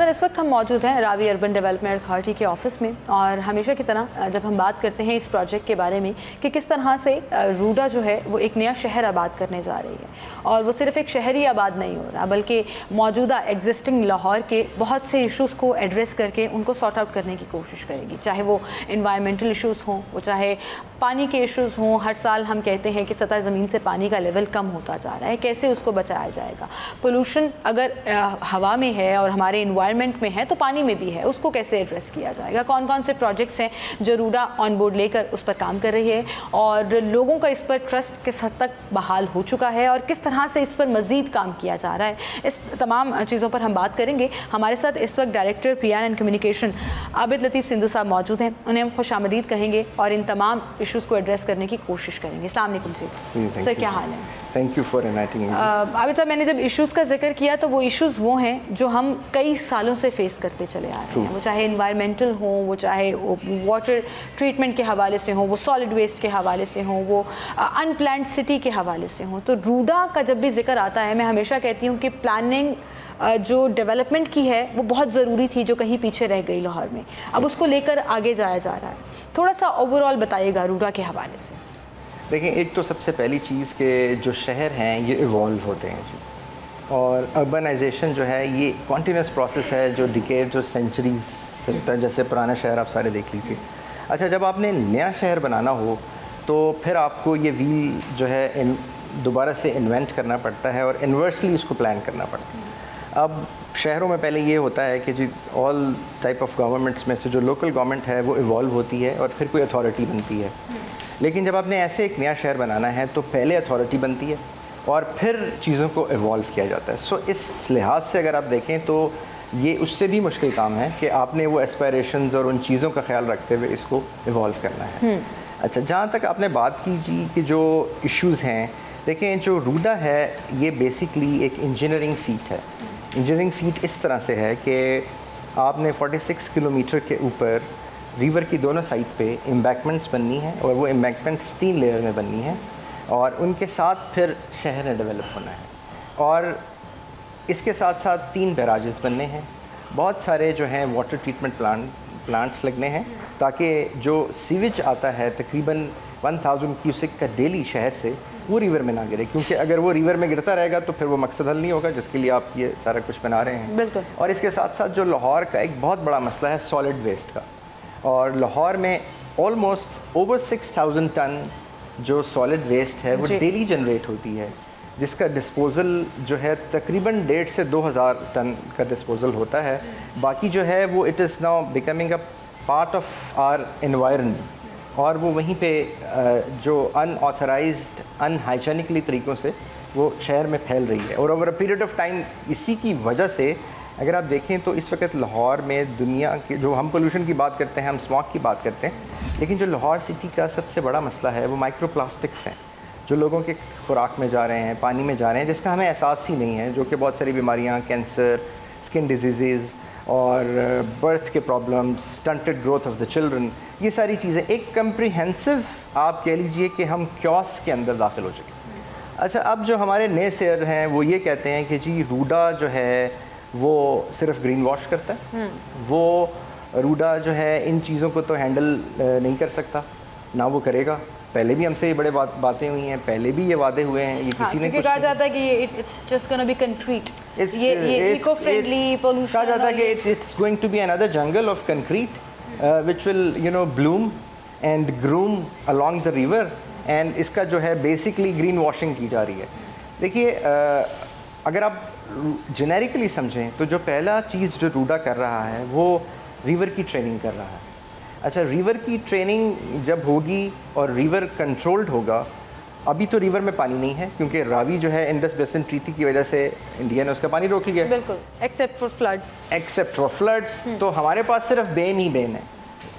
नाज़रीन, इस वक्त हम मौजूद हैं रावी अर्बन डेवलपमेंट अथॉरिटी के ऑफिस में, और हमेशा की तरह जब हम बात करते हैं इस प्रोजेक्ट के बारे में कि किस तरह से रूडा जो है वो एक नया शहर आबाद करने जा रही है, और वो सिर्फ एक शहर ही आबाद नहीं हो रहा बल्कि मौजूदा एग्जिस्टिंग लाहौर के बहुत से इशूज़ को एड्रेस करके उनको सॉर्ट आउट करने की कोशिश करेगी, चाहे वो इन्वायरमेंटल इशूज़ हों, वो चाहे पानी के इशूज़ हों। हर साल हम कहते हैं कि सतह ज़मीन से पानी का लेवल कम होता जा रहा है, कैसे उसको बचाया जाएगा। पोल्यूशन अगर हवा में है और हमारे इन्वायरमेंट में है तो पानी में भी है, उसको कैसे एड्रेस किया जाएगा। कौन कौन से प्रोजेक्ट्स हैं जो रूडा ऑन बोर्ड लेकर उस पर काम कर रही है, और लोगों का इस पर ट्रस्ट किस हद तक बहाल हो चुका है, और किस तरह से इस पर मज़ीद काम किया जा रहा है। इस तमाम चीज़ों पर हम बात करेंगे। हमारे साथ इस वक्त director PR and communication Abid Latif Sindhu साहब मौजूद हैं, उन्हें हम खुशामदीद कहेंगे और इन तमाम इशूज़ को एड्रेस करने की कोशिश करेंगे। अस्सलाम वालेकुम सर, क्या हाल है? Thank you for inviting me. Abid साहब, मैंने जब इश्यूज़ का जिक्र किया तो वो इश्यूज़ वो हैं जो हम कई सालों से फेस करते चले आ रहे हैं, वो चाहे इन्वायरमेंटल हो, वो चाहे वाटर ट्रीटमेंट के हवाले से हो, वो सॉलिड वेस्ट के हवाले से हो, वो अनप्लान्ड सिटी के हवाले से हो। तो रूडा का जब भी जिक्र आता है, मैं हमेशा कहती हूँ कि प्लानिंग जो डेवलपमेंट की है वो बहुत ज़रूरी थी, जो कहीं पीछे रह गई लाहौर में, अब उसको लेकर आगे जाया जा रहा है। थोड़ा सा ओवरऑल बताइएगा रूडा के हवाले से। देखिए, एक तो सबसे पहली चीज़ के जो शहर हैं ये इवॉल्व होते हैं जी, और अर्बनाइजेशन जो है ये कॉन्टीन्यूस प्रोसेस है जो डिकेड जो सेंचुरीज चलता है। जैसे पुराना शहर आप सारे देख लीजिए। अच्छा, जब आपने नया शहर बनाना हो तो फिर आपको ये व्हील जो है दोबारा से इन्वेंट करना पड़ता है और इन्वर्सली उसको प्लान करना पड़ता है। अब शहरों में पहले ये होता है कि जी ऑल टाइप ऑफ गवर्नमेंट्स में से जो लोकल गवर्नमेंट है वो इवॉल्व होती है और फिर कोई अथॉरिटी बनती है। लेकिन जब आपने ऐसे एक नया शहर बनाना है तो पहले अथॉरिटी बनती है और फिर चीज़ों को इवॉल्व किया जाता है। सो इस लिहाज से अगर आप देखें तो ये उससे भी मुश्किल काम है कि आपने वो एस्पायरेशंस और उन चीज़ों का ख्याल रखते हुए इसको इवॉल्व करना है। अच्छा, जहाँ तक आपने बात की जी कि जो इश्यूज़ हैं, देखें जो रूडा है ये बेसिकली एक इंजीनियरिंग फीट है। इंजीनियरिंग फीट इस तरह से है कि आपने 46 किलोमीटर के ऊपर रिवर की दोनों साइड पे एम्बैंकमेंट्स बननी है, और वो एम्बैंकमेंट्स 3 लेयर में बननी है, और उनके साथ फिर शहर ने डेवलप होना है, और इसके साथ साथ 3 बैराजेस बनने हैं। बहुत सारे जो हैं वाटर ट्रीटमेंट प्लांट्स लगने हैं ताकि जो सीवेज आता है तकरीबन 1000 क्यूसिक का डेली शहर से वो रिवर में ना गिरे, क्योंकि अगर वो रिवर में गिरता रहेगा तो फिर वो मकसद हल नहीं होगा जिसके लिए आप ये सारा कुछ बना रहे हैं। बिल्कुल। और इसके साथ साथ जो लाहौर का एक बहुत बड़ा मसला है सॉलिड वेस्ट का, और लाहौर में ऑलमोस्ट ओवर 6000 टन जो सॉलिड वेस्ट है वो डेली जनरेट होती है, जिसका डिस्पोज़ल जो है तकरीबन 1.5 से 2000 टन का डिस्पोज़ल होता है। बाकी जो है वो it is now becoming a part of our environment, और वो वहीं पे जो अनऑथराइज्ड अनहाइजीनिकली तरीक़ों से वो शहर में फैल रही है। और over a period of time इसी की वजह से अगर आप देखें तो इस वक्त लाहौर में दुनिया के जो हम पोल्यूशन की बात करते हैं, हम स्मॉग की बात करते हैं, लेकिन जो लाहौर सिटी का सबसे बड़ा मसला है वो माइक्रो प्लास्टिक्स हैं जो लोगों के खुराक में जा रहे हैं, पानी में जा रहे हैं, जिसका हमें एहसास ही नहीं है, जो कि बहुत सारी बीमारियां, कैंसर, स्किन डिजीज़ और बर्थ के problems, stunted growth of the children, ये सारी चीज़ें एक कम्प्रीहेंसिव आप कह लीजिए कि हम क्योस के अंदर दाखिल हो चुके हैं। अच्छा, अब जो हमारे नए शेयर हैं वो ये कहते हैं कि जी रूडा जो है वो सिर्फ ग्रीन वॉश करता है, वो रूडा जो है इन चीज़ों को तो हैंडल नहीं कर सकता, ना वो करेगा। पहले भी हमसे ये बड़े बातें हुई हैं, पहले भी ये वादे हुए हैं, ये किसी ने कहा जाता है कि it's just gonna be concrete, ये इको फ्रेंडली पोल्यूशन, कहा जाता है कि it's going to be another jungle of concrete which will bloom and groom along the river, and इसका जो है बेसिकली ग्रीन वॉशिंग की जा रही है। देखिए, अगर आप जेनेरिकली समझें तो जो पहला चीज़ जो रूडा कर रहा है वो रिवर की ट्रेनिंग कर रहा है। अच्छा, रिवर की ट्रेनिंग जब होगी और रिवर कंट्रोल्ड होगा, अभी तो रिवर में पानी नहीं है क्योंकि रावी जो है इंडस बेसिन ट्रीटी की वजह से इंडिया ने उसका पानी रोक लिया। बिल्कुल, एक्सेप्ट फॉर फ्लड्स। तो हमारे पास सिर्फ बेन ही बेन है,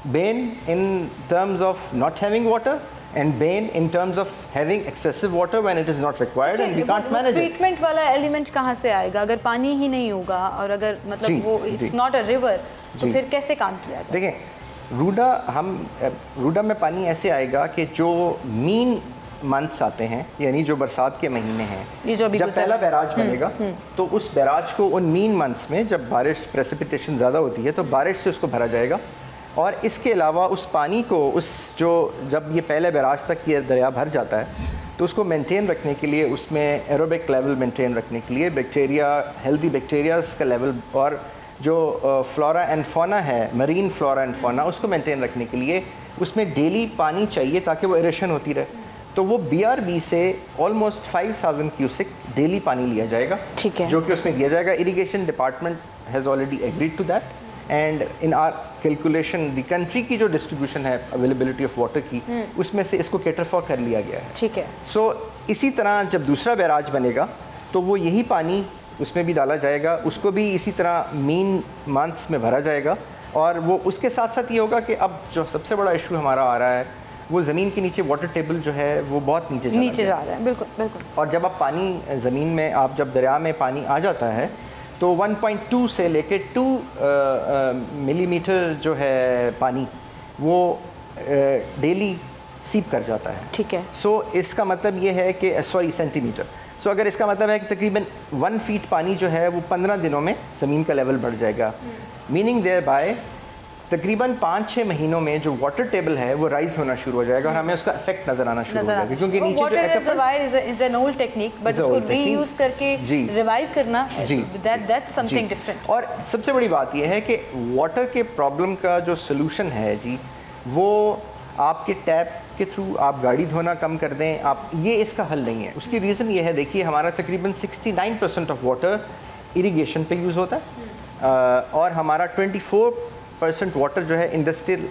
Ben in terms of not having water and bane in terms of having excessive water when it is not required and we can't manage it. Treatment वाला element कहाँ से आएगा अगर पानी ही नहीं होगा, और अगर मतलब वो इट्स नॉट अ रिवर, तो फिर कैसे काम किया जाए? देखें, रूडा में पानी ऐसे आएगा कि जो मीन मंथ्स आते हैं, यानी जो बरसात के महीने हैं, ये जो जब पहला बैराज बनेगा तो उस बैराज को उन मीन मंथ्स में जब बारिश प्रेसिपिटेशन ज़्यादा होती है तो बारिश से उसको भरा जाएगा। और इसके अलावा उस पानी को जब ये पहले बैराज तक ये दरिया भर जाता है तो उसको मेंटेन रखने के लिए, उसमें एरोबिक लेवल मेंटेन रखने के लिए बैक्टीरिया, हेल्दी बैक्टीरियाज का लेवल और जो फ्लोरा एंड फौना है, मरीन फ्लोरा एंड फौना, उसको मेंटेन रखने के लिए उसमें डेली पानी चाहिए ताकि वो एरेशन होती रहे। तो वो BRB से ऑलमोस्ट 5000 क्यूसिक डेली पानी लिया जाएगा, ठीक है, जो कि उसमें दिया जाएगा। Irrigation department has already agreed to that and in our calculation the country की जो डिस्ट्रीब्यूशन है अवेलेबिलिटी ऑफ वाटर की, उसमें से इसको कैटर फॉर कर लिया गया है, ठीक है। सो इसी तरह जब दूसरा बैराज बनेगा तो वो यही पानी उसमें भी डाला जाएगा, उसको भी इसी तरह मीन मंथ्स में भरा जाएगा। और वो उसके साथ साथ ये होगा कि अब जो सबसे बड़ा इशू हमारा आ रहा है वो ज़मीन के नीचे वाटर टेबल जो है वो बहुत नीचे जा रहा है। बिल्कुल बिल्कुल। और जब आप पानी ज़मीन में, आप जब दरिया में पानी आ जाता है तो 1.2 से लेके 2 मिलीमीटर जो है पानी वो डेली सीप कर जाता है, ठीक है। सो इसका मतलब ये है कि सेंटीमीटर। सो अगर इसका मतलब है कि तकरीबन 1 फीट पानी जो है वो 15 दिनों में ज़मीन का लेवल बढ़ जाएगा, मीनिंग देयर बाय तकरीबन 5-6 महीनों में जो वाटर टेबल है वो राइज होना शुरू हो जाएगा और हमें उसका इफेक्ट नज़र आना शुरू हो जाएगा, क्योंकि नीचे जो is an old technique but उसको रीयूज करके रिवाइव करना, दैट्स समथिंग डिफरेंट। और सबसे बड़ी बात ये है कि वाटर के प्रॉब्लम का जो सोल्यूशन है जी, वो आपके टैप के थ्रू आप गाड़ी धोना कम कर दें, आप, ये इसका हल नहीं है। उसकी रीज़न ये है, देखिए हमारा तकरीबन 69% ऑफ वाटर इरिगेशन पे यूज़ होता है और हमारा 24% वाटर जो है इंडस्ट्रियल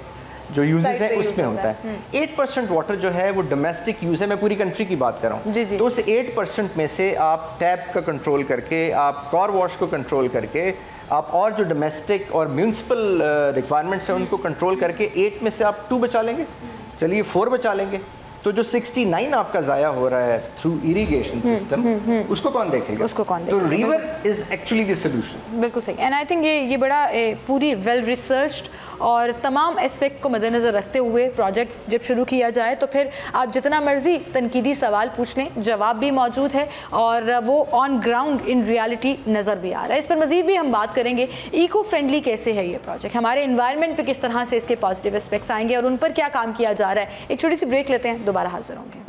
जो यूजेज है उसमें होता है। 8% वाटर जो है वो डोमेस्टिक यूज़ है, मैं पूरी कंट्री की बात कर रहा हूँ। तो उस 8% में से आप टैप का कंट्रोल करके, आप कार वॉश को कंट्रोल करके, आप और जो डोमेस्टिक और म्यूनसिपल रिक्वायरमेंट्स हैं उनको कंट्रोल करके 8 में से आप 2 बचा लेंगे, चलिए 4 बचा लेंगे, तो जो 69 आपका ज़ाया हो रहा है थ्रू इरिगेशन सिस्टम, उसको कौन देखेगा? उसको कौन देखेगा? तो river is actually the solution. बिल्कुल सही। एंड आई थिंक ये बड़ा पूरी वेल रिसर्च्ड और तमाम एस्पेक्ट को मद्देनज़र रखते हुए प्रोजेक्ट जब शुरू किया जाए तो फिर आप जितना मर्जी तनकीदी सवाल पूछ लें, जवाब भी मौजूद है और वो ऑन ग्राउंड इन रियलिटी नज़र भी आ रहा है। इस पर मज़ीद भी हम बात करेंगे, इको फ्रेंडली कैसे है ये प्रोजेक्ट, हमारे इन्वायरमेंट पे किस तरह से इसके पॉजिटिव एस्पेक्ट्स आएंगे और उन पर क्या काम किया जा रहा है। एक छोटी सी ब्रेक लेते हैं, दोबारा हाजिर होंगे।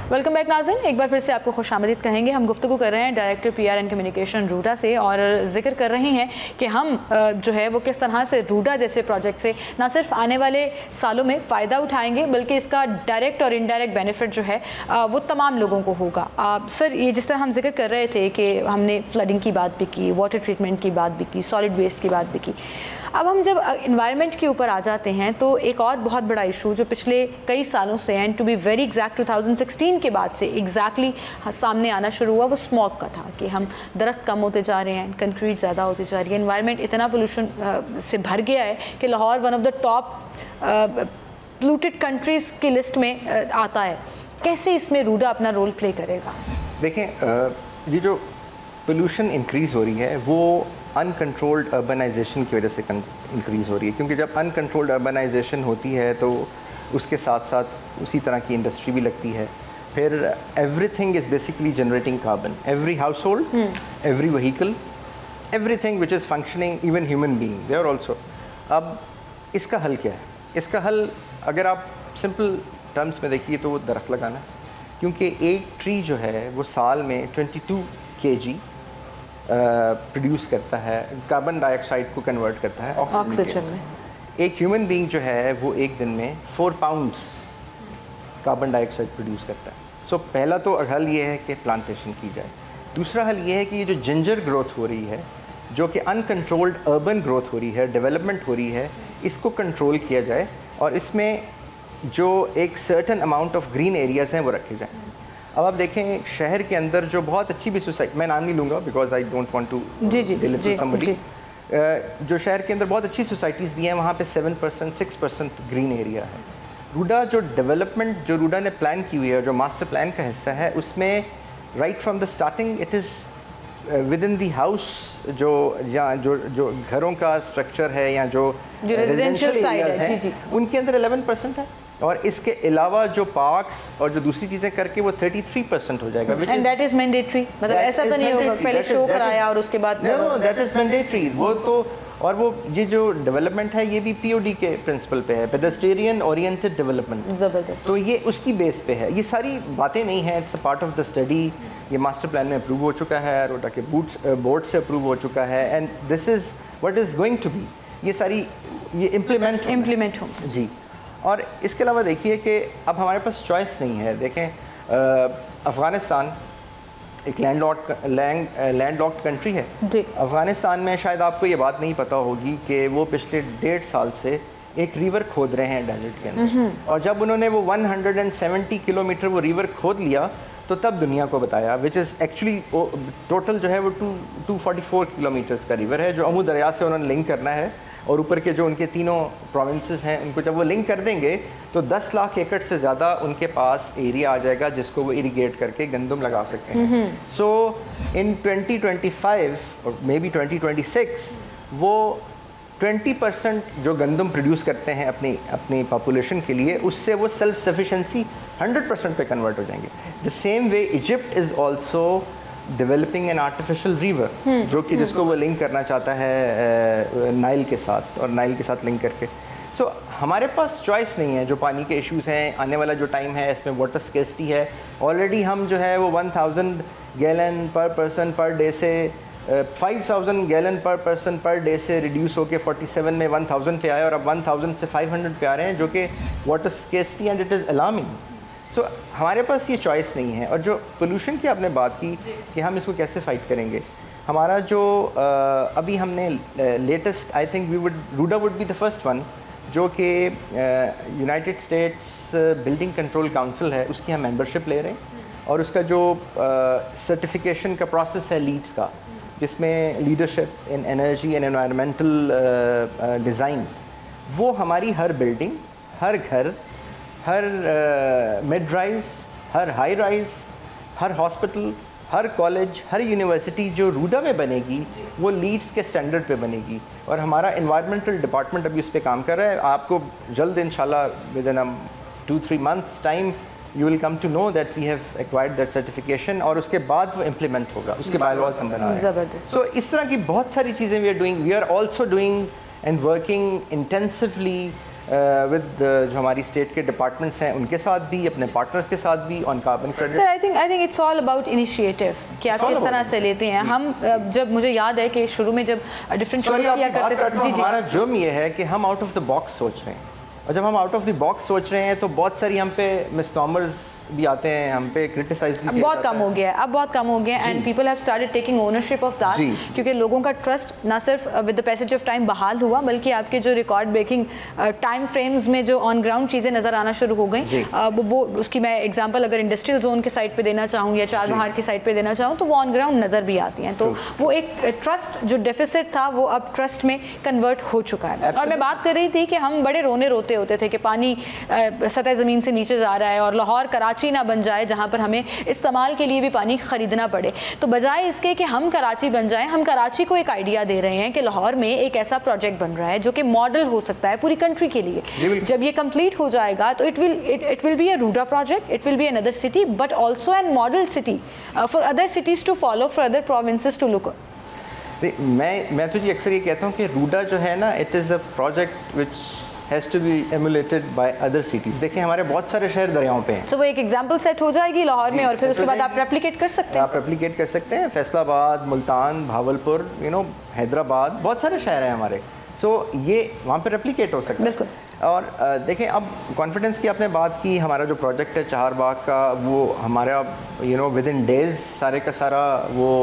वेलकम बैक नाज़रीन, एक बार फिर से आपको खुशामदीद कहेंगे। हम गुफ्तगू कर रहे हैं director PR and communication RUDA से और जिक्र कर रहे हैं कि हम जो है वो किस तरह से रूडा जैसे प्रोजेक्ट से ना सिर्फ आने वाले सालों में फ़ायदा उठाएंगे बल्कि इसका डायरेक्ट और इनडायरेक्ट बेनिफिट जो है वो तमाम लोगों को होगा। सर, ये जिस तरह हम जिक्र कर रहे थे कि हमने फ्लडिंग की बात भी की, वाटर ट्रीटमेंट की बात भी की, सॉलिड वेस्ट की बात भी की, अब हम जब इन्वायरमेंट के ऊपर आ जाते हैं तो एक और बहुत बड़ा इशू जो पिछले कई सालों से, and to be very exact 2016 के बाद से एग्जैक्टली सामने आना शुरू हुआ, वो स्मॉग का था कि हम दरख्त कम होते जा रहे हैं, कंक्रीट ज़्यादा होती जा रही है, इन्वायरमेंट इतना पोल्यूशन से भर गया है कि Lahore one of the top polluted countries की लिस्ट में आता है। कैसे इसमें रूडा अपना रोल प्ले करेगा? देखें, ये जो पोल्यूशन इंक्रीज़ हो रही है वो अनकंट्रोल्ड अर्बनाइजेशन की वजह से इंक्रीज़ हो रही है, क्योंकि जब अनकंट्रोल्ड अर्बनाइजेशन होती है तो उसके साथ साथ उसी तरह की इंडस्ट्री भी लगती है, फिर everything is basically generating carbon, every household, every vehicle, everything which is functioning, even human being they are also. अब इसका हल क्या है? इसका हल अगर आप सिंपल टर्म्स में देखिए तो वो दरख्त लगाना है, क्योंकि एक ट्री जो है वो साल में 22 kg प्रोड्यूस करता है, कार्बन डाइऑक्साइड को कन्वर्ट करता है ऑक्सीजन में। एक ह्यूमन बीइंग जो है वो एक दिन में 4 पाउंड्स कार्बन डाइऑक्साइड प्रोड्यूस करता है। सो पहला तो हल ये है कि प्लांटेशन की जाए। दूसरा हल ये है कि ये जो जिंजर ग्रोथ हो रही है, जो कि अनकंट्रोल्ड अर्बन ग्रोथ हो रही है, डेवलपमेंट हो रही है, इसको कंट्रोल किया जाए और इसमें जो एक certain amount of green areas हैं वो रखे जाएँ। अब आप देखें शहर के अंदर जो बहुत अच्छी भी सोसाइटी, मैं नाम नहीं लूँगा because I don't want to delete somebody, जो शहर के अंदर बहुत अच्छी सोसाइटीज़ भी हैं, वहाँ पे 7% 6% ग्रीन एरिया है। रूडा जो डेवलपमेंट जो रूडा ने प्लान की हुई है, जो मास्टर प्लान का हिस्सा है, उसमें right from the starting it is with in the house, जो जो घरों का स्ट्रक्चर है या जो रेजिडेंशियल साइड है, जी, उनके अंदर 11% है। और इसके अलावा जो पार्क्स और जो दूसरी चीज़ें करके वो 33% हो जाएगा। एंड दैट इज़ मैंडेटरी, मतलब ऐसा तो नहीं होगा पहले शो कराया और उसके बाद दैट इज़ मैंडेटरी। वो तो, और वो ये जो डेवलपमेंट है ये भी POD के प्रिंसिपल पे है, पेडेस्ट्रियन ओरिएंटेड डेवलपमेंट। ज़बरदस्त। तो ये उसकी बेस पे है, ये सारी बातें नहीं हैं, it's a part of the study. ये मास्टर प्लान में अप्रूव हो चुका है, रोटा के बोर्ड से अप्रूव हो चुका है, and this is what is going to be, ये सारी ये इम्प्लीमेंट हो जी। और इसके अलावा देखिए कि अब हमारे पास चॉइस नहीं है। देखें, अफ़गानिस्तान एक लैंडलॉक्ड कंट्री है। अफ़गानिस्तान में शायद आपको ये बात नहीं पता होगी कि वो पिछले 1.5 साल से एक रिवर खोद रहे हैं डेजर्ट के अंदर, और जब उन्होंने वो 170 किलोमीटर वो रिवर खोद लिया तो तब दुनिया को बताया, विच इज़ एक्चुअली टोटल जो है वो 244 किलोमीटर्स का रिवर है, जो अमू दरिया से उन्होंने लिंक करना है। और ऊपर के जो उनके तीनों प्रोविंसेस हैं, उनको जब वो लिंक कर देंगे तो 10 लाख एकड़ से ज़्यादा उनके पास एरिया आ जाएगा जिसको वो इरीगेट करके गंदम लगा सकते हैं। सो इन 2025 और मे बी 2026 वो 20% जो गंदम प्रोड्यूस करते हैं अपनी पॉपुलेशन के लिए, उससे वो सेल्फ सफिशेंसी 100% पे कन्वर्ट हो जाएंगे। The same way Egypt is also developing an artificial river, जो कि जिसको वो लिंक करना चाहता है नाइल के साथ, और नाइल के साथ लिंक करके। सो हमारे पास चॉइस नहीं है। जो पानी के इश्यूज़ हैं, आने वाला जो टाइम है इसमें वाटर स्केर्सिटी है। ऑलरेडी हम जो है वो 1000 गैलन पर पर्सन पर डे से 5000 गैलन पर पर्सन पर डे से रिड्यूस होकर 47 में 1000 पे आए, और अब 1000 से 500 पे आ रहे हैं, जो कि water scarcity and it is alarming. So हमारे पास ये चॉइस नहीं है। और जो पोल्यूशन की आपने बात की कि हम इसको कैसे फ़ाइट करेंगे, हमारा जो अभी हमने latest, I think RUDA would be the first one, जो कि United States building control council है, उसकी हम मेंबरशिप ले रहे हैं। और उसका जो सर्टिफिकेशन का प्रोसेस है लीड्स का, जिसमें leadership in energy and environmental design, वो हमारी हर बिल्डिंग, हर घर, हर मिड राइज, हर हाई राइज, हर हॉस्पिटल, हर कॉलेज, हर यूनिवर्सिटी जो रूडा में बनेगी वो लीड्स के स्टैंडर्ड पे बनेगी। और हमारा एनवायरमेंटल डिपार्टमेंट अभी उस पर काम कर रहा है। आपको जल्द इंशाल्लाह with in 2-3 months time you will come to know that we have acquired that certification, और उसके बाद वो इम्प्लीमेंट होगा, उसके बायलॉज हम बना रहे हैं। सो इस तरह की बहुत सारी चीज़ें we are also doing and working intensively with जो हमारी स्टेट के डिपार्टमेंट्स हैं उनके साथ भी, अपने पार्टनर्स के साथ भी on carbon credit. Sir I think it's all about initiative कि आप किस तरह से लेते हैं। हम जब मुझे याद है कि शुरू में जब डिफरेंट किया करते थे, हमारा जुर्म ये है कि हम आउट ऑफ द बॉक्स सोच रहे हैं, और जब हम आउट ऑफ द बॉक्स सोच रहे हैं तो बहुत सारी हम पे मिसनॉमर्स भी आते हैं, हम पे क्रिटिसाइज भी बहुत कम हो गया है, अब बहुत कम हो गया है, and people have started taking ownership of that, क्योंकि लोगों का ट्रस्ट ना सिर्फ with the passage of time बहाल हुआ, बल्कि आपके जो रिकॉर्ड ब्रेकिंग टाइम फ्रेम्स में जो ऑन ग्राउंड चीज़ें नज़र आना शुरू हो गई, वो उसकी मैं एग्जांपल अगर इंडस्ट्रियल जोन के साइड पे देना चाहूँ या चार बहार की साइड पे देना चाहूँ, तो वो ऑन ग्राउंड नज़र भी आती हैं। तो वो एक ट्रस्ट जो डेफिसिट था वो अब ट्रस्ट में कन्वर्ट हो चुका है। और मैं बात कर रही थी कि हम बड़े रोते होते थे कि पानी सतह ज़मीन से नीचे जा रहा है और लाहौर कराची ना बन जाए जहाँ पर हमें इस्तेमाल के लिए भी पानी खरीदना पड़े। तो बजाय इसके कि हम कराची बन जाएं, हम कराची को एक आइडिया दे रहे हैं कि लाहौर में एक ऐसा प्रोजेक्ट बन रहा है जो कि मॉडल हो सकता है पूरी कंट्री के लिए। जब ये कंप्लीट हो जाएगा तो it will be a RUDA project, it will be another city, but also an model city for other cities to follow, for other provinces to look. मैं तो जी अक्सर ये कहता हूँ कि रूडा जो है ना, it is a project which has to be emulated by other cities. देखिए हमारे बहुत सारे शहर दरियाओं पे हैं, तो वो एक एग्जांपल सेट हो जाएगी लाहौर में, और फिर उसके बाद आप रेप्लिकेट कर सकते हैं। आप रेप्लिकेट कर सकते हैं। फैसलाबाद, मुल्तान, भावलपुर, हैदराबाद, बहुत सारे शहर हैं हमारे। सो ये वहाँ पे रेप्लिकेट हो सकता है। बिल्कुल। और देखें, अब कॉन्फिडेंस की आपने बात की, हमारा जो प्रोजेक्ट है चहारबाग का, वो हमारा विद इन डेज सारे का सारा वो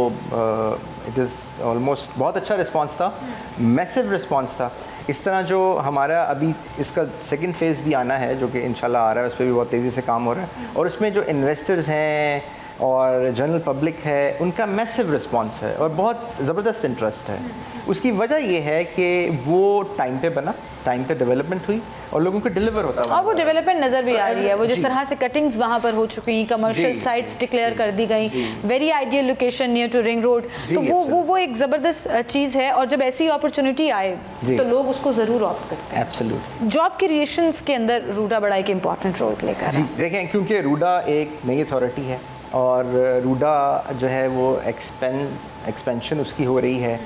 इट इज़ ऑलमोस्ट बहुत अच्छा रिस्पांस था, मैसिव रिस्पांस था। इस तरह जो हमारा अभी इसका सेकंड फेज़ भी आना है जो कि इंशाल्लाह आ रहा है, उस पर भी बहुत तेज़ी से काम हो रहा है, और उसमें जो इन्वेस्टर्स हैं और जनरल पब्लिक है, उनका मैसिव रिस्पांस है और बहुत ज़बरदस्त इंटरेस्ट है। उसकी वजह ये है कि वो टाइम पे बना, टाइम पे डेवलपमेंट हुई और लोगों को डिलीवर होता है और वो डेवलपमेंट नज़र भी आ रही है। वो जिस तरह से कटिंग्स वहाँ पर हो चुकी, कमर्शियल साइट्स डिक्लेयर कर दी गई, very ideal location near to ring road, तो वो एक ज़बरदस्त चीज़ है। और जब ऐसी अपॉर्चुनिटी आए तो लोग उसको ज़रूर ऑप्ट करते हैं। एब्सोल्युटली। जॉब क्रिएशंस के अंदर रूडा बड़ा एक इंपॉर्टेंट रोल प्ले कर रहा है। देखें, क्योंकि रूडा एक नई अथॉरिटी है और रूडा जो है वो एक्सपेंशन उसकी हो रही है।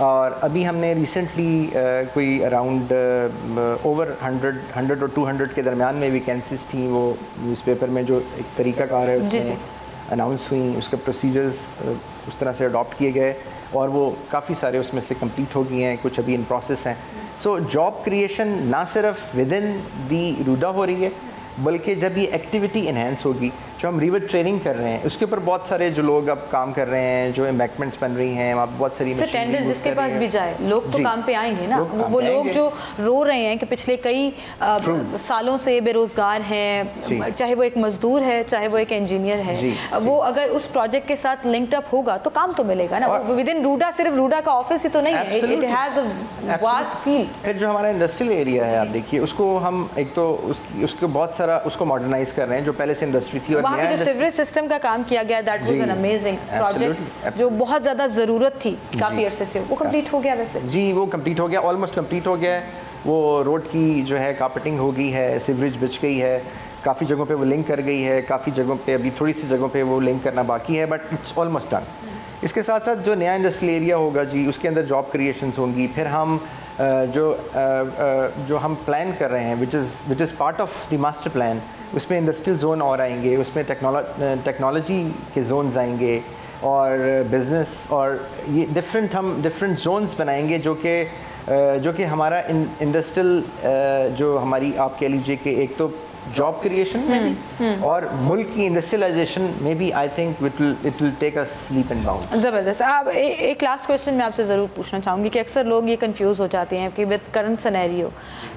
और अभी हमने रिसेंटली कोई अराउंड ओवर 100 और 200 के दरमियान में वैकेंसीज थी, वो न्यूज़पेपर में जो एक तरीक़ाकार है उसमें अनाउंस हुई, उसके प्रोसीजर्स उस तरह से अडॉप्ट किए गए और वो काफ़ी सारे उसमें से कंप्लीट हो गए हैं, कुछ अभी इन प्रोसेस हैं। सो जॉब क्रिएशन ना सिर्फ विद इन दी रूडा हो रही है, बल्कि जब ये एक्टिविटी इन्हेंस होगी, जो हम रिवर ट्रेनिंग कर रहे हैं उसके ऊपर बहुत सारे जो लोग अब काम कर रहे हैं, जो एम्बैंकमेंट्स बन रही हैं, वहाँ बहुत सारी टेंडर जिसके पास भी जाए लोग तो काम पे आएंगे ना। वो लोग जो रो रहे हैं कि पिछले कई सालों से बेरोजगार हैं, चाहे वो एक मजदूर है चाहे वो एक इंजीनियर है, वो अगर उस प्रोजेक्ट के साथ लिंक्ड अप होगा तो काम तो मिलेगा ना। विद इन रूडा सिर्फ रूडा का ऑफिस ही तो नहीं है, it has a vast field. फिर जो हमारा इंडस्ट्रियल एरिया है, आप देखिए उसको हम एक तो उसको बहुत सारा उसको मॉडर्नाइज कर रहे हैं, जो पहले से इंडस्ट्री थी। और वहाँ पे जो सीवरेज सिस्टम का काम किया गया, that was an amazing project, जो बहुत ज़्यादा ज़रूरत थी काफ़ी अरसे से, वो कंप्लीट हो गया। वैसे जी वो कंप्लीट हो गया, ऑलमोस्ट कंप्लीट हो गया है। वो रोड की जो है कार्पेटिंग हो गई है, सीवरेज बिछ गई है, काफ़ी जगहों पे वो लिंक कर गई है, काफ़ी जगहों पे अभी थोड़ी सी जगहों पे वो लिंक करना बाकी है, बट इट्स ऑलमोस्ट डन। इसके साथ साथ जो नया इंडस्ट्रियल एरिया होगा जी, उसके अंदर जॉब क्रिएशंस होंगी। फिर हम जो हम प्लान कर रहे हैं, which is part of the master plan, उसमें इंडस्ट्रियल जोन और आएंगे, उसमें टेक्नोलॉजी के जोन्स आएंगे और बिज़नेस, और ये डिफरेंट जोन्स बनाएंगे जो कि हमारा इंडस्ट्रियल जो हमारी आप कह लीजिए कि एक तो जॉब क्रिएशन में भी और मुल्क की इंडस्ट्रियलाइजेशन में भी, I think it will take us leap and bound. ज़बरदस्त। आप एक लास्ट क्वेश्चन मैं आपसे ज़रूर पूछना चाहूँगी कि अक्सर लोग ये कंफ्यूज हो जाते हैं कि with current scenario,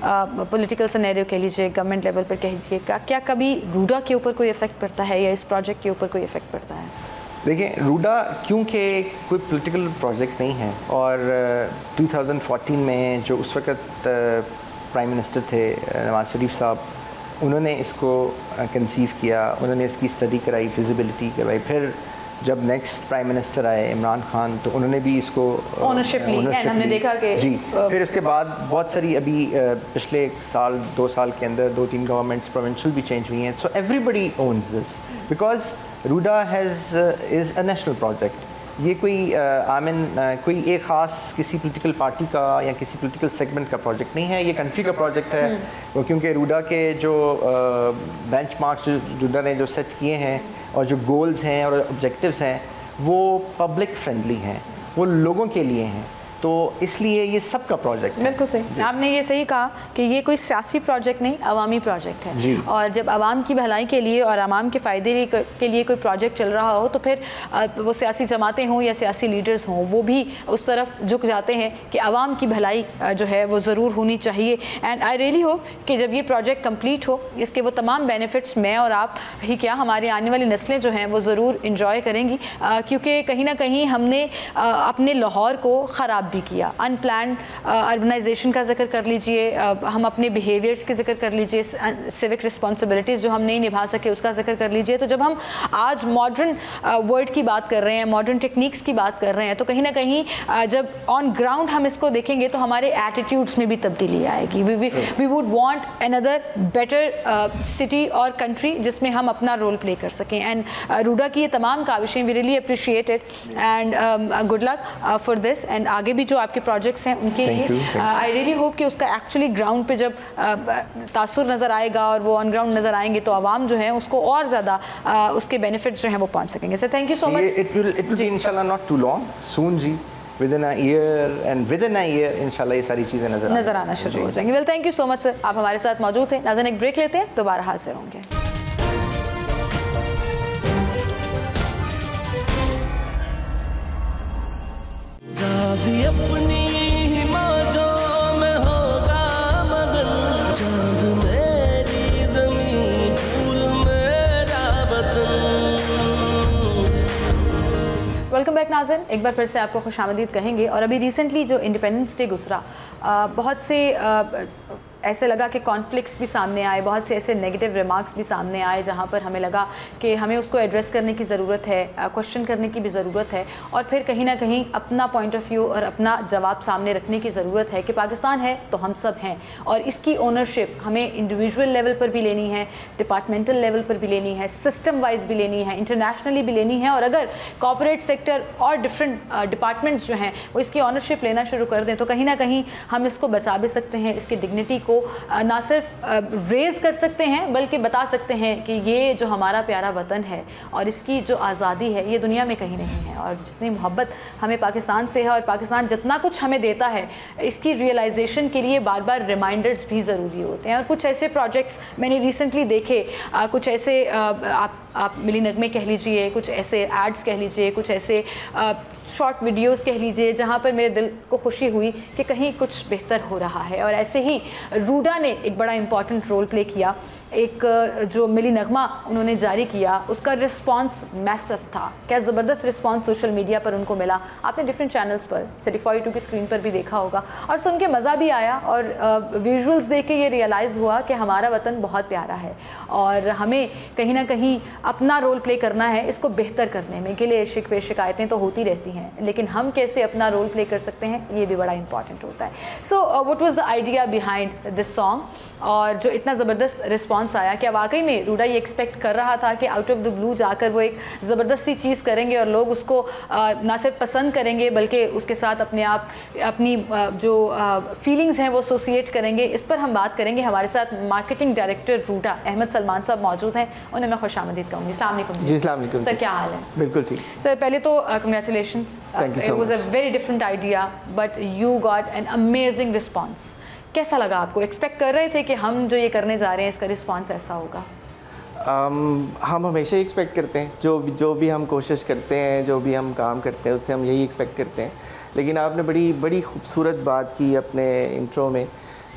political scenario कह लीजिए, गवर्नमेंट लेवल पर कह लीजिए, क्या कभी रूडा के ऊपर कोई इफेक्ट पड़ता है या इस प्रोजेक्ट के ऊपर कोई इफेक्ट पड़ता है? देखिए, रूडा क्योंकि कोई पॉलिटिकल प्रोजेक्ट नहीं है और 2014 में जो उस वक्त प्राइम मिनिस्टर थे नवाज शरीफ साहब, उन्होंने इसको कंसीव किया, उन्होंने इसकी स्टडी कराई, फिजिबिलिटी करवाई। फिर जब नेक्स्ट प्राइम मिनिस्टर आए इमरान खान, तो उन्होंने भी इसको ओनरशिप ली, हमने देखा कि जी। फिर उसके बाद बहुत सारी अभी पिछले 1-2 साल के अंदर 2-3 गवर्नमेंट्स प्रोविंशियल भी चेंज हुई हैं। So everybody owns this because RUDA is a national project. ये कोई कोई एक ख़ास किसी पॉलिटिकल पार्टी का या किसी पॉलिटिकल सेगमेंट का प्रोजेक्ट नहीं है, ये कंट्री का प्रोजेक्ट है। क्योंकि रूडा के जो बेंचमार्क्स रूडा ने जो सेट किए हैं और जो गोल्स हैं और ऑब्जेक्टिव्स हैं, वो पब्लिक फ्रेंडली हैं, वो लोगों के लिए हैं, तो इसलिए ये सबका प्रोजेक्ट है। बिल्कुल सही, आपने ये सही कहा कि ये कोई सियासी प्रोजेक्ट नहीं, अवामी प्रोजेक्ट है। और जब आवाम की भलाई के लिए और आवाम के फ़ायदे के लिए कोई प्रोजेक्ट चल रहा हो, तो फिर वो सियासी जमातें हों या सियासी लीडर्स हों, वो भी उस तरफ झुक जाते हैं कि आवाम की भलाई जो है वो ज़रूर होनी चाहिए। एंड आई रियली होप कि जब ये प्रोजेक्ट कंप्लीट हो, इसके वो तमाम बेनिफिट्स मैं और आप ही क्या, हमारी आने वाली नस्लें जो हैं वो ज़रूर इंजॉय करेंगी, क्योंकि कहीं ना कहीं हमने अपने लाहौर को ख़राब भी किया। अनप्लान्ड अर्बनाइजेशन का जिक्र कर लीजिए, हम अपने बिहेवियर्स के जिक्र कर लीजिए, सिविक रिस्पॉन्सिबिलिटीज़ जो हम नहीं निभा सके उसका जिक्र कर लीजिए। तो जब हम आज मॉडर्न वर्ल्ड की बात कर रहे हैं, मॉडर्न टेक्निक्स की बात कर रहे हैं, तो कहीं ना कहीं जब ऑन ग्राउंड हम इसको देखेंगे तो हमारे एटीट्यूड्स में भी तब्दीली आएगी। We would want another better city और कंट्री जिसमें हम अपना रोल प्ले कर सकें। एंड रूडा की ये तमाम काविशें we really appreciate it and good luck for this. And आगे भी जो आपके प्रोजेक्ट्स हैं उनके लिए आई रियली होप कि उसका एक्चुअली ग्राउंड पे जब तासुर नज़र आएगा और वो ऑन ग्राउंड नज़र आएंगे तो आवाम जो है उसको और ज़्यादा उसके बेनिफिट्स जो हैं वो पहुंच सकेंगे। Sir thank you so much. It will be इंशाल्लाह नॉट टू लॉन्ग, सून जी, विदिन अ ईयर इंशाल्लाह ये सारी चीज़ें नज़र आना शुरू हो जाएंगी। Well thank you so much sir, आप हमारे साथ मौजूद थे। नाज़रीन एक ब्रेक लेते हैं, दोबारा हाजिर होंगे। अपनी ही मौजों में होगा मगन, चांद मेरी ज़मीन, फूल मेरा वतन। वेलकम बैक नाज़रीन, एक बार फिर से आपको खुशामदीद कहेंगे। और अभी रिसेंटली जो इंडिपेंडेंस डे गुजरा, बहुत से ऐसे लगा कि कॉन्फ्लिक्ट्स भी सामने आए, बहुत से ऐसे नेगेटिव रिमार्क्स भी सामने आए जहाँ पर हमें लगा कि हमें उसको एड्रेस करने की ज़रूरत है, क्वेश्चन करने की भी ज़रूरत है, और फिर कहीं ना कहीं अपना पॉइंट ऑफ व्यू और अपना जवाब सामने रखने की ज़रूरत है कि पाकिस्तान है तो हम सब हैं, और इसकी ओनरशिप हमें इंडिविजुअल लेवल पर भी लेनी है, डिपार्टमेंटल लेवल पर भी लेनी है, सिस्टम वाइज भी लेनी है, इंटरनेशनली भी लेनी है। और अगर कॉर्पोरेट सेक्टर और डिफरेंट डिपार्टमेंट्स जो हैं वो इसकी ऑनरशिप लेना शुरू कर दें तो कहीं ना कहीं हम इसको बचा भी सकते हैं, इसकी डिग्निटी को ना सिर्फ रेज़ कर सकते हैं बल्कि बता सकते हैं कि ये जो हमारा प्यारा वतन है और इसकी जो आज़ादी है ये दुनिया में कहीं नहीं है। और जितनी मोहब्बत हमें पाकिस्तान से है और पाकिस्तान जितना कुछ हमें देता है, इसकी रियलाइजेशन के लिए बार बार रिमाइंडर्स भी ज़रूरी होते हैं। और कुछ ऐसे प्रोजेक्ट्स मैंने रिसेंटली देखे, कुछ ऐसे आप मिली नगमे कह लीजिए, कुछ ऐसे एड्स कह लीजिए, कुछ ऐसे शॉर्ट वीडियोस कह लीजिए, जहाँ पर मेरे दिल को खुशी हुई कि कहीं कुछ बेहतर हो रहा है। और ऐसे ही रूडा ने एक बड़ा इम्पॉर्टेंट रोल प्ले किया। एक जो मिली नगमा उन्होंने जारी किया, उसका रिस्पांस मैसिव था। क्या ज़बरदस्त रिस्पांस सोशल मीडिया पर उनको मिला, आपने डिफरेंट चैनल्स पर Certify 2 की स्क्रीन पर भी देखा होगा, और सुन के मज़ा भी आया। और विजुअल्स देख के ये रियलाइज़ हुआ कि हमारा वतन बहुत प्यारा है और हमें कहीं ना कहीं अपना रोल प्ले करना है इसको बेहतर करने में। गिले शिकवे शिकायतें तो होती रहती हैं, लेकिन हम कैसे अपना रोल प्ले कर सकते हैं ये भी बड़ा इंपॉर्टेंट होता है। So what was the idea behind this song, और जो इतना ज़बरदस्त रिस्पांस आया, क्या वाकई में रूडा ये एक्सपेक्ट कर रहा था कि आउट ऑफ द ब्लू जाकर वो एक ज़बरदस्त सी चीज़ करेंगे और लोग उसको ना सिर्फ पसंद करेंगे बल्कि उसके साथ अपनी जो फीलिंग्स हैं वो एसोसिएट करेंगे? इस पर हम बात करेंगे। हमारे साथ मार्केटिंग डायरेक्टर रूडा अहमद सलमान साहब मौजूद हैं, उन्हें मैं खुशामदीद कहूँगी। अस्सलाम वालेकुम जी। अस्सलाम वालेकुम सर, क्या हाल है? बिल्कुल ठीक सर, पहले तो congratulations, it was a very different idea but you got an amazing response. कैसा लगा आपको? एक्सपेक्ट कर रहे थे कि हम जो ये करने जा रहे हैं इसका रिस्पांस ऐसा होगा? हम हमेशा ही एक्सपेक्ट करते हैं, जो भी हम कोशिश करते हैं, जो भी हम काम करते हैं उससे हम यही एक्सपेक्ट करते हैं। लेकिन आपने बड़ी खूबसूरत बात की अपने इंट्रो में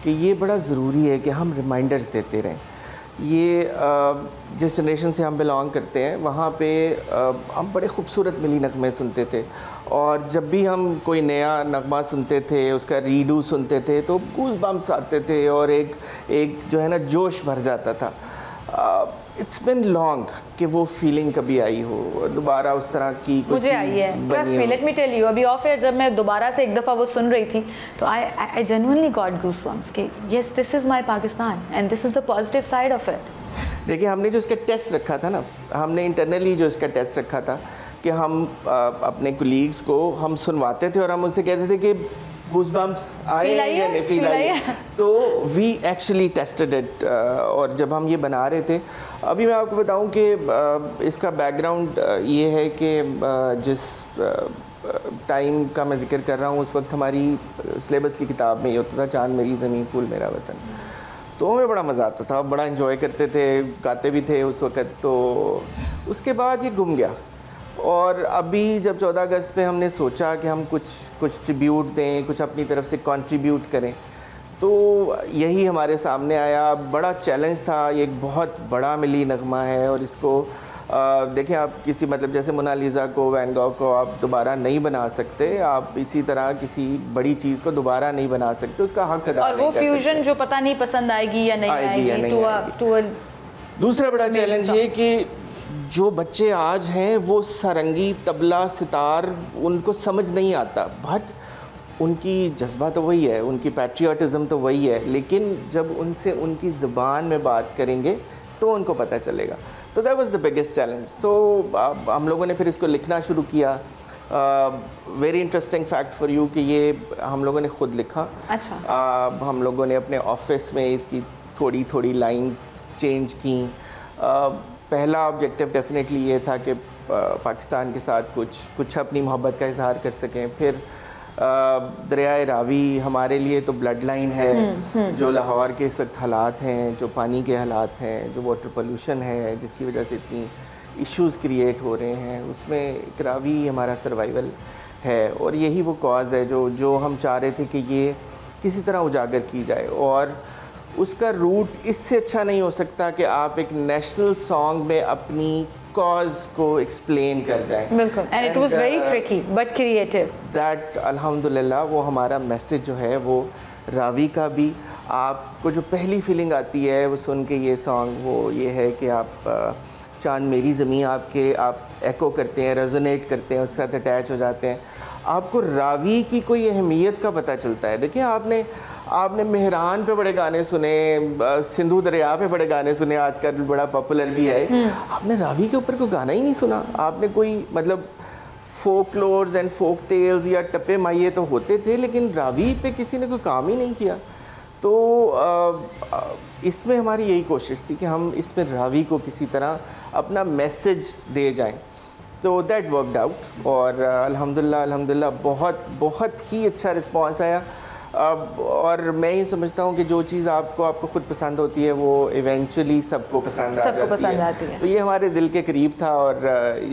कि ये बड़ा ज़रूरी है कि हम रिमाइंडर्स देते रहें। ये जिस जनरेशन से हम बिलोंग करते हैं वहाँ पे हम बड़े खूबसूरत मिली नगमे सुनते थे, और जब भी हम कोई नया नगमा सुनते थे, उसका रीडू सुनते थे तो गूज़ बम्प्स आते थे और एक जो है ना जोश भर जाता था। इट्स बिन लॉन्ग कि वो फीलिंग कभी आई हो दोबारा उस तरह की कुछ मुझे आई है। Trust me, let me tell you, अभी ऑफ एयर जब मैं दोबारा से एक दफ़ा वो सुन रही थी तो आई जेन्युइनली गॉट गूज़बम्प्स कि yes, this is my Pakistan and this is the positive side of it. देखिए, हमने जो इसका टेस्ट रखा था ना, हमने इंटरनली जो इसका टेस्ट रखा था कि हम अपने कोलीग्स को हम सुनवाते थे और हम उनसे कहते थे कि गूज़बम्प्स आए या नहीं, फील आई। तो वी एक्चुअली टेस्टेड इट। और जब हम ये बना रहे थे, अभी मैं आपको बताऊं कि इसका बैकग्राउंड ये है कि जिस टाइम का मैं जिक्र कर रहा हूँ उस वक्त हमारी सिलेबस की किताब में ये होता था, चांद मेरी ज़मीन फूल मेरा वतन। तो हमें बड़ा मज़ा आता था, बड़ा एंजॉय करते थे, गाते भी थे उस वक़्त। तो उसके बाद ये गुम गया, और अभी जब 14 अगस्त पे हमने सोचा कि हम कुछ ट्रिब्यूट दें, कुछ अपनी तरफ से कंट्रीब्यूट करें, तो यही हमारे सामने आया। बड़ा चैलेंज था, ये एक बहुत बड़ा मिली नगमा है और इसको देखें आप, किसी मतलब जैसे मोनालिसा को, वैन गॉग को आप दोबारा नहीं बना सकते, आप इसी तरह किसी बड़ी चीज़ को दोबारा नहीं बना सकते, उसका हक अदा और वो फ्यूजन जो पता नहीं पसंद आएगी या नहीं आएगी। दूसरा बड़ा चैलेंज ये कि जो बच्चे आज हैं वो सारंगी, तबला, सितार उनको समझ नहीं आता, बट उनकी जज्बा तो वही है, उनकी पैट्रियाटिज़म तो वही है, लेकिन जब उनसे उनकी ज़ुबान में बात करेंगे तो उनको पता चलेगा। तो that was the biggest challenge. So हम लोगों ने फिर इसको लिखना शुरू किया। Very interesting fact for you कि ये हम लोगों ने ख़ुद लिखा। अच्छा। हम लोगों ने अपने ऑफिस में इसकी थोड़ी लाइंस चेंज की। पहला ऑब्जेक्टिव डेफिनेटली ये था कि पाकिस्तान के साथ कुछ अपनी मोहब्बत का इजहार कर सकें। फिर दरियाए रावी हमारे लिए तो ब्लड लाइन है। जो लाहौर के इस वक्त हालात हैं, जो पानी के हालात हैं, जो वाटर पोल्यूशन है जिसकी वजह से इतनी इश्यूज़ क्रिएट हो रहे हैं, उसमें एक रावी हमारा सर्वाइवल है। और यही वो कॉज़ है जो हम चाह रहे थे कि ये किसी तरह उजागर की जाए। और उसका रूट इससे अच्छा नहीं हो सकता कि आप एक नेशनल सॉन्ग में अपनी कॉज को एक्सप्लेन कर जाएं। बिल्कुल, and it was very tricky but creative. That अल्हम्दुलिल्लाह वो हमारा मैसेज जो है वो रावी का भी, आपको जो पहली फीलिंग आती है वो सुन के ये सॉन्ग, वो ये है कि आप चांद मेरी ज़मीं आपके आप एको करते हैं, रेजोनेट करते हैं, उसके साथ अटैच हो जाते हैं। आपको रावी की कोई अहमियत का पता चलता है। देखिए आपने मेहरान पे बड़े गाने सुने, सिंधु दरिया पे बड़े गाने सुने, आजकल बड़ा पॉपुलर भी है। आपने रावी के ऊपर कोई गाना ही नहीं सुना। आपने कोई मतलब फोकलोर्स एंड फोक टेल्स या टप्पे माइये तो होते थे, लेकिन रावी पे किसी ने कोई काम ही नहीं किया। तो इसमें हमारी यही कोशिश थी कि हम इसमें रावी को किसी तरह अपना मैसेज दे जाएं। तो दैट वर्कड आउट और अल्हम्दुलिल्लाह बहुत बहुत ही अच्छा रिस्पांस आया। और मैं ये समझता हूँ कि जो चीज़ आपको खुद पसंद होती है वो इवेंचुअली सबको पसंद आती है। तो ये हमारे दिल के करीब था और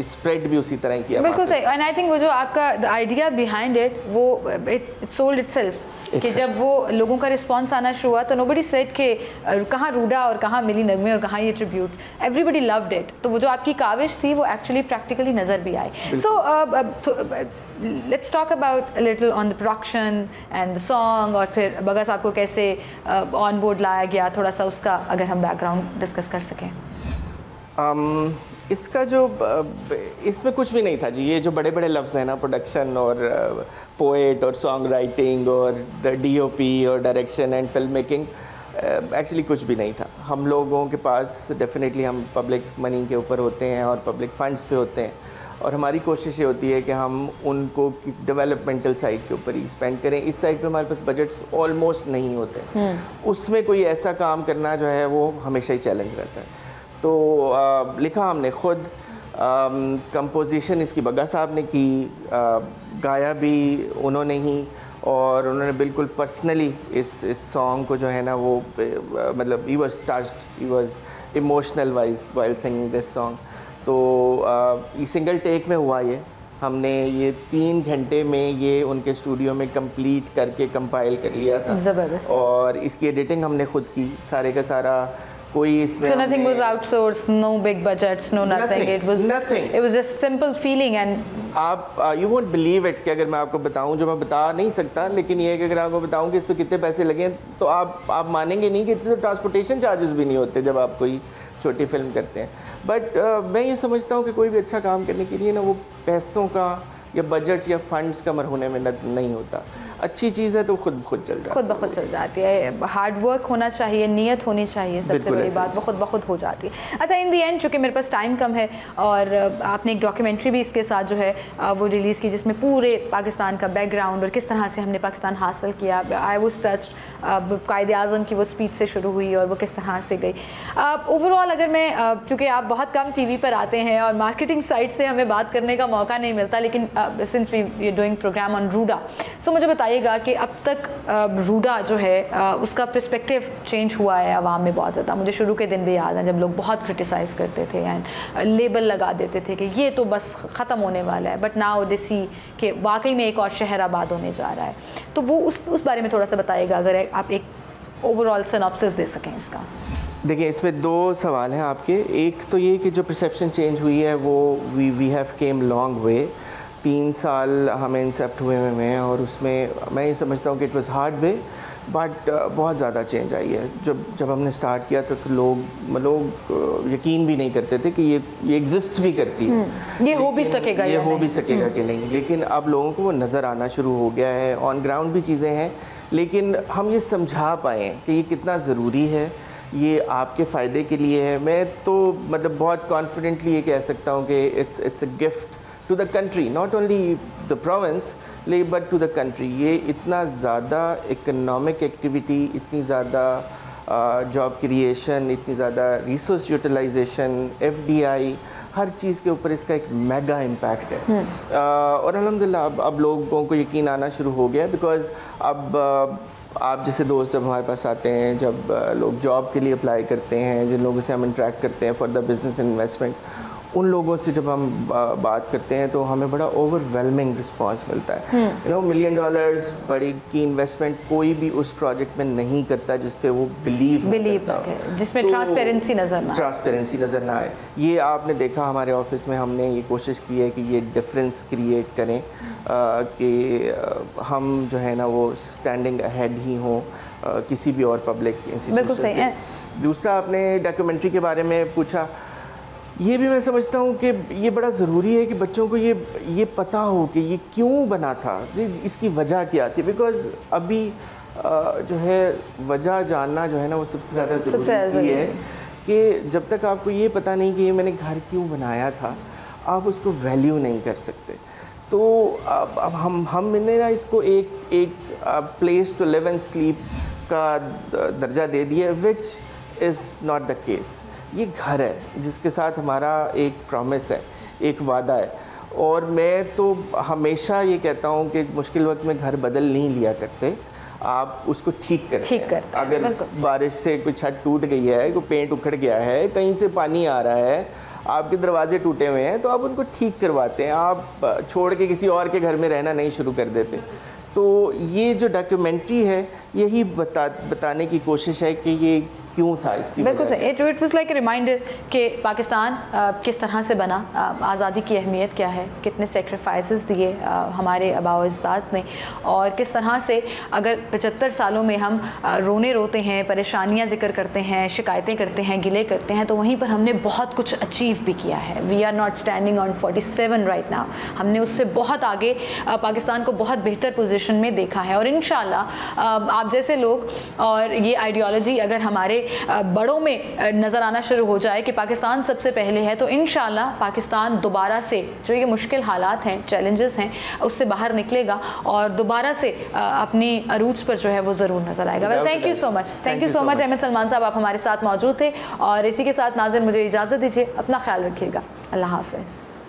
स्प्रेड भी उसी तरह किया। बिल्कुल सही। एंड आई थिंक वो जो आपका आइडिया बिहाइंड इट वो इट सोल्ड इटसेल्फ कि जब वो लोगों का रिस्पांस आना शुरू हुआ तो नोबडी सेड कि कहाँ रूडा और कहाँ मिली नगमे और कहाँ ये ट्रिब्यूट, एवरीबडी लव्ड इट। तो वो जो आपकी काविश थी वो एक्चुअली प्रैक्टिकली नज़र भी आई। So let's talk about little on the production and the song, और फिर बगा साहब को कैसे ऑन बोर्ड लाया गया, थोड़ा सा उसका अगर हम बैकग्राउंड डिस्कस कर सकें। इसका जो इसमें कुछ भी नहीं था जी। ये जो बड़े बड़े लफ्ज़ हैं ना, प्रोडक्शन और पोएट और सॉन्ग राइटिंग और डीओपी और direction and film making, actually कुछ भी नहीं था। हम लोगों के पास डेफिनेटली हम पब्लिक मनी के ऊपर होते हैं और पब्लिक फंड्स पे होते हैं, और हमारी कोशिश ये होती है कि हम उनको डेवलपमेंटल साइड के ऊपर ही स्पेंड करें। इस साइड पे हमारे पास बजट्स ऑलमोस्ट नहीं होते। उसमें कोई ऐसा काम करना जो है वो हमेशा ही चैलेंज रहता है। तो लिखा हमने खुद, कंपोजिशन इसकी बग्गा साहब ने की, गाया भी उन्होंने ही, और उन्होंने बिल्कुल पर्सनली इस सॉन्ग को जो है ना वो मतलब he was touched, he was emotional wise while singing this song. तो ये सिंगल टेक में हुआ। ये हमने ये 3 घंटे में ये उनके स्टूडियो में कंप्लीट करके कंपाइल कर लिया था। ज़बरदस्त। और इसकी एडिटिंग हमने खुद की, सारे का सारा। कोई इसमें so nothing was outsourced, no big budgets, no nothing. It was just simple feeling and आप you won't believe it कि अगर मैं आपको बताऊं, जो मैं बता नहीं सकता, लेकिन ये है कि अगर आपको बताऊं कि इस पे कितने पैसे लगे तो आप मानेंगे नहीं कि इतने तो ट्रांसपोर्टेशन चार्जेस भी नहीं होते जब आप कोई छोटी फिल्म करते हैं। बट मैं ये समझता हूँ कि कोई भी अच्छा काम करने के लिए ना वो पैसों का या बजट या फंड्स का मरहूने में नहीं होता। अच्छी चीज़ है तो खुद ब खुद चल जाती है, खुद ब खुद चल जाती है। हार्ड वर्क होना चाहिए, नीयत होनी चाहिए, सबसे बड़ी बात, वो खुद ब खुद हो जाती है। अच्छा, इन दी एंड चूँकि मेरे पास टाइम कम है और आपने एक डॉक्यूमेंट्री भी इसके साथ जो है वो रिलीज़ की जिसमें पूरे पाकिस्तान का बैकग्राउंड और किस तरह से हमने पाकिस्तान हासिल किया। आई वाज टच्ड, कायदे आज़म की वो स्पीच से शुरू हुई और वो किस तरह से गई। ओवरऑल अगर मैं, चूँकि आप बहुत कम TV पर आते हैं और मार्केटिंग साइड से हमें बात करने का मौका नहीं मिलता, लेकिन since we doing program on RUDA, so मुझे बताइए कि अब तक रूडा जो है उसका पर्सपेक्टिव चेंज हुआ है आवाम में बहुत ज़्यादा। मुझे शुरू के दिन भी याद है जब लोग बहुत क्रिटिसाइज़ करते थे एंड लेबल लगा देते थे कि ये तो बस ख़त्म होने वाला है, बट नाउ दे सी कि वाकई में एक और शहर आबाद होने जा रहा है। तो वो उस बारे में थोड़ा सा बताइएगा, अगर आप एक ओवरऑल सिनॉप्सिस दे सकें इसका। देखिए, इसमें 2 सवाल हैं आपके। एक तो ये कि जो परसेप्शन चेंज हुई है वो we have came long way. 3 साल हमें इंसेप्ट हुए में और उसमें मैं ये समझता हूँ कि it was hard way, but बहुत ज़्यादा चेंज आई है। जब हमने स्टार्ट किया था तो लोग यकीन भी नहीं करते थे कि ये एग्जिस्ट भी करती है, ये हो भी सकेगा कि नहीं। लेकिन अब लोगों को वो नज़र आना शुरू हो गया है, ऑन ग्राउंड भी चीज़ें हैं, लेकिन हम ये समझा पाएँ कि ये कितना ज़रूरी है, ये आपके फ़ायदे के लिए है। मैं तो मतलब बहुत कॉन्फिडेंटली ये कह सकता हूँ कि it's a gift to the country, not only the province but to the country. ये इतना ज़्यादा इकोनॉमिक एक्टिविटी, इतनी ज़्यादा जॉब क्रिएशन, इतनी ज़्यादा रिसोर्स यूटिलाइजेशन, FDI, हर चीज़ के ऊपर इसका एक मेगा इम्पैक्ट है। और अल्हम्दुलिल्लाह अब लोगों को यकीन आना शुरू हो गया, बिकॉज़ अब आप जैसे दोस्त जब हमारे पास आते हैं, जब लोग जॉब के लिए अप्लाई करते हैं, जिन लोगों से हम इंटरेक्ट करते हैं फॉर द बिज़नेस इन्वेस्टमेंट, उन लोगों से जब हम बात करते हैं तो हमें बड़ा ओवरवेलमिंग रिस्पांस मिलता है। $1 मिलियन बड़ी की इन्वेस्टमेंट कोई भी उस प्रोजेक्ट में नहीं करता जिस पे वो बिलीव जिसमें ट्रांसपेरेंसी नज़र ना आए। ये आपने देखा हमारे ऑफिस में हमने ये कोशिश की है कि ये डिफरेंस क्रिएट करें कि हम जो है ना वो स्टैंडिंग अहेड ही हों किसी भी और पब्लिक इंस्टीट्यूशन से। दूसरा, आपने डॉक्यूमेंट्री के बारे में पूछा, ये भी मैं समझता हूँ कि ये बड़ा ज़रूरी है कि बच्चों को ये पता हो कि ये क्यों बना था, इसकी वजह क्या थी। बिकॉज़ अभी जो है वजह जानना जो है ना वो सबसे ज़्यादा ज़रूरी है कि जब तक आपको ये पता नहीं कि ये मैंने घर क्यों बनाया था, आप उसको वैल्यू नहीं कर सकते। तो अब हमने ना इसको एक place to live and sleep का दर्जा दे दिया, which is not the case. ये घर है जिसके साथ हमारा एक प्रॉमिस है, एक वादा है। और मैं तो हमेशा ये कहता हूँ कि मुश्किल वक्त में घर बदल नहीं लिया करते, आप उसको ठीक करते हैं। अगर बारिश से कोई छत टूट गई है, कोई पेंट उखड़ गया है, कहीं से पानी आ रहा है, आपके दरवाजे टूटे हुए हैं, तो आप उनको ठीक करवाते हैं। आप छोड़ के किसी और के घर में रहना नहीं शुरू कर देते। तो ये जो डॉक्यूमेंट्री है यही बताने की कोशिश है कि ये क्यों था, इसकी बिल्कुल सही। It was like a reminder कि पाकिस्तान किस तरह से बना, आज़ादी की अहमियत क्या है, कितने सेक्रीफाइसेस दिए हमारे आबाओ अजदाद ने, और किस तरह से अगर 75 सालों में हम रोने रोते हैं, परेशानियां जिक्र करते हैं, शिकायतें करते हैं, गिले करते हैं, तो वहीं पर हमने बहुत कुछ अचीव भी किया है। We are not standing on 47 right now. हमने उससे बहुत आगे पाकिस्तान को बहुत बेहतर पोजीशन में देखा है। और इंशाल्लाह आप जैसे लोग और ये आइडियोलॉजी अगर हमारे बड़ों में नज़र आना शुरू हो जाए कि पाकिस्तान सबसे पहले है, तो इंशाल्लाह पाकिस्तान दोबारा से जो ये मुश्किल हालात हैं, चैलेंजेस हैं, उससे बाहर निकलेगा और दोबारा से अपनी अरूज पर जो है वो ज़रूर नज़र आएगा। Well, thank you so much, thank you so much Ahmad Salman sahab, आप हमारे साथ मौजूद थे। और इसी के साथ नाज़िर मुझे इजाज़त दीजिए, अपना ख्याल रखिएगा, अल्लाह हाफ़िज़।